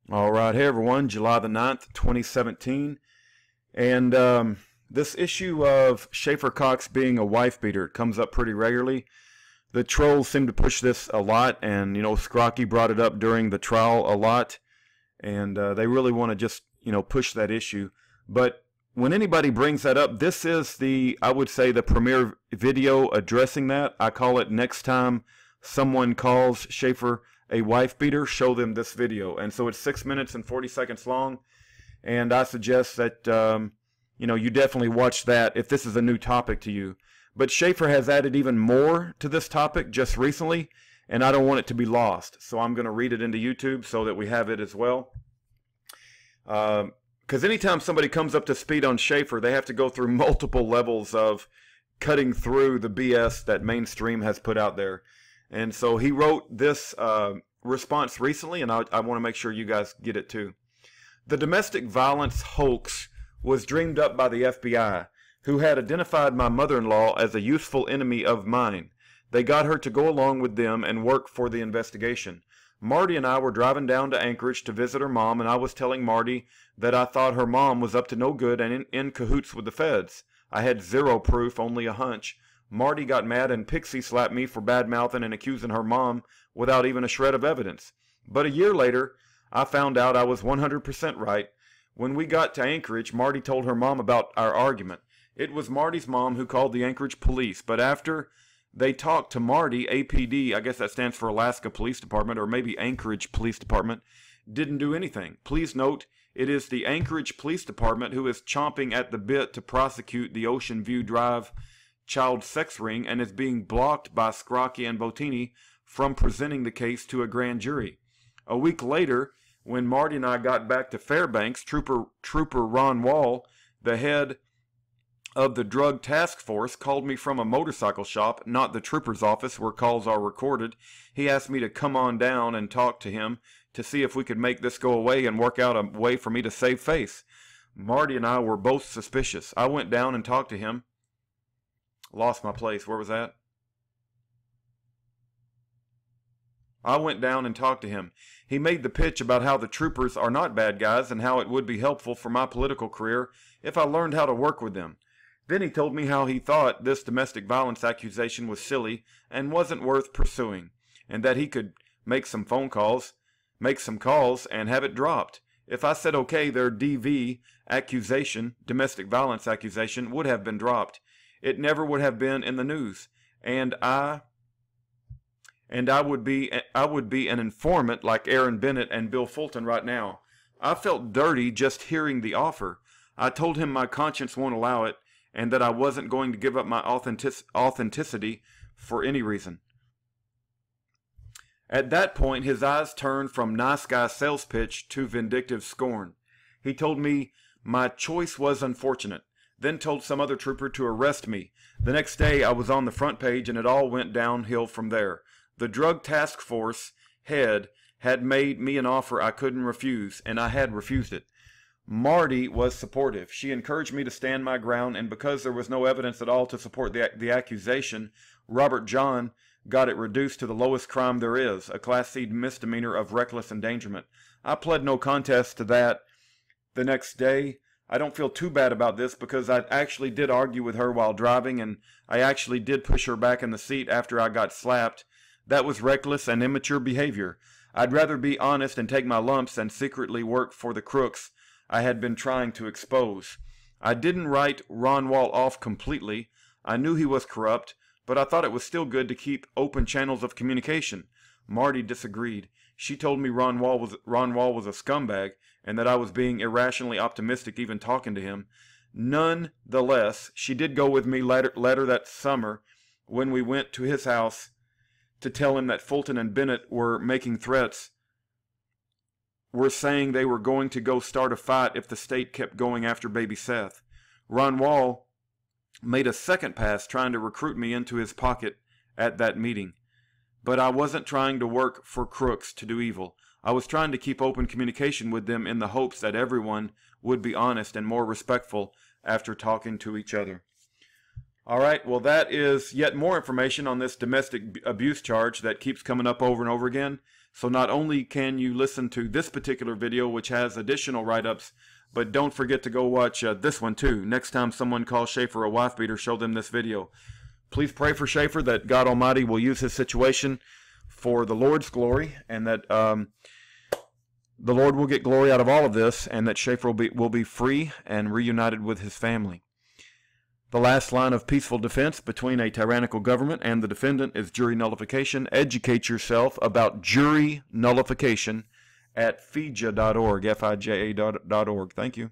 All right, hey everyone, July the 9th, 2017. And this issue of Schaeffer Cox being a wife beater comes up pretty regularly. The trolls seem to push this a lot, and Scrocky brought it up during the trial a lot, and they really want to just push that issue. But when anybody brings that up, this is I would say, the premier video addressing that. I call it "Next time someone calls Schaeffer a wife beater, show them this video." And so it's 6 minutes and 40 seconds long, and I suggest that you definitely watch that if this is a new topic to you. But Schaeffer has added even more to this topic just recently, and I don't want it to be lost, so I'm going to read it into YouTube so that we have it as well. Because anytime somebody comes up to speed on Schaeffer, they have to go through multiple levels of cutting through the BS that mainstream has put out there. And so he wrote this response recently, and I want to make sure you guys get it too. The domestic violence hoax was dreamed up by the FBI, who had identified my mother-in-law as a useful enemy of mine. They got her to go along with them and work for the investigation. Marty and I were driving down to Anchorage to visit her mom, and I was telling Marty that I thought her mom was up to no good and in cahoots with the feds. I had zero proof, only a hunch. Marty got mad and pixie slapped me for bad-mouthing and accusing her mom without even a shred of evidence. But a year later, I found out I was 100% right. When we got to Anchorage, Marty told her mom about our argument. It was Marty's mom who called the Anchorage police, but after they talked to Marty, APD, I guess that stands for Alaska Police Department, or maybe Anchorage Police Department, didn't do anything. Please note, it is the Anchorage Police Department who is chomping at the bit to prosecute the Ocean View Drive child sex ring and is being blocked by Scrocky and Bottini from presenting the case to a grand jury. A week later, when Marty and I got back to Fairbanks, Trooper Ron Wall, the head of the drug task force, called me from a motorcycle shop, not the trooper's office where calls are recorded. He asked me to come on down and talk to him to see if we could make this go away and work out a way for me to save face. Marty and I were both suspicious. I went down and talked to him. Lost my place. Where was that? I went down and talked to him. He made the pitch about how the troopers are not bad guys and how it would be helpful for my political career if I learned how to work with them. Then he told me how he thought this domestic violence accusation was silly and wasn't worth pursuing, and that he could make some calls, and have it dropped. If I said okay, their DV accusation, domestic violence accusation, would have been dropped. It never would have been in the news, and I would be an informant like Aaron Bennett and Bill Fulton right now. I felt dirty just hearing the offer. I told him my conscience won't allow it, and that I wasn't going to give up my authenticity for any reason. At that point, his eyes turned from nice guy sales pitch to vindictive scorn. He told me my choice was unfortunate, then told some other trooper to arrest me. The next day, I was on the front page, and it all went downhill from there. The drug task force head had made me an offer I couldn't refuse, and I had refused it. Marty was supportive. She encouraged me to stand my ground, and because there was no evidence at all to support the accusation, Robert John got it reduced to the lowest crime there is, a Class C misdemeanor of reckless endangerment. I pled no contest to that the next day. I don't feel too bad about this because I actually did argue with her while driving, and I actually did push her back in the seat after I got slapped. That was reckless and immature behavior. I'd rather be honest and take my lumps than secretly work for the crooks I had been trying to expose. I didn't write Ron Wall off completely. I knew he was corrupt, but I thought it was still good to keep open channels of communication. Marty disagreed. She told me Ron Wall was a scumbag and that I was being irrationally optimistic even talking to him. Nonetheless, she did go with me later that summer when we went to his house to tell him that Fulton and Bennett were making threats, were saying they were going to go start a fight if the state kept going after baby Seth. Ron Wall made a second pass trying to recruit me into his pocket at that meeting. But I wasn't trying to work for crooks to do evil. I was trying to keep open communication with them in the hopes that everyone would be honest and more respectful after talking to each other. All right, well, that is yet more information on this domestic abuse charge that keeps coming up over and over again. So not only can you listen to this particular video, which has additional write-ups, but don't forget to go watch this one too. Next time someone calls Schaeffer a wife beater, show them this video. Please pray for Schaeffer that God Almighty will use his situation for the Lord's glory, and that the Lord will get glory out of all of this, and that Schaeffer will be free and reunited with his family. The last line of peaceful defense between a tyrannical government and the defendant is jury nullification. Educate yourself about jury nullification at fija.org, F-I-J-A.org. Thank you.